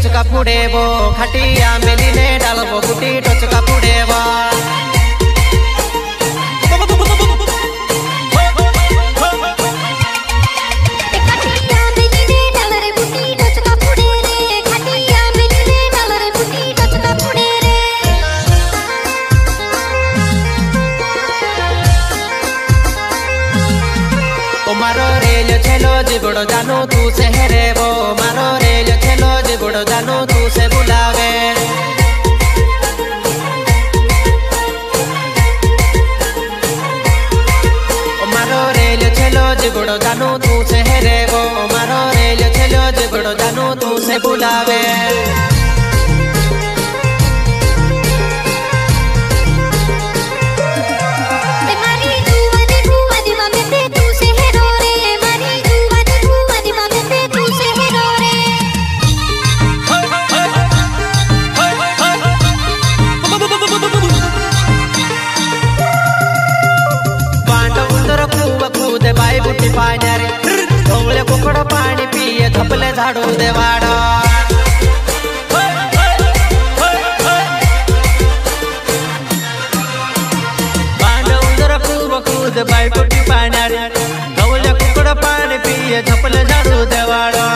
टचका फुडेबो खाटिया मेलिने डालबो गुटी टचका फुडेबो मारो रेल छेलो जिबड़ो जानू तू से हेरेबो मारो रेल छेलो जिबड़ो जानू तू से बुलावे मारो रेल छेलो जिबड़ो जानू तू से हेरेबो मारो रेल छेलो जिबड़ो जानू तू से बुलावे ढोले कुकड़ो पानी पिए धपले झाड़ू देवाड़ो उधर खूब कूद बाई बुटी पानी ढोले कुकड़ो पानी पिए धपले झाड़ू देवाड़ो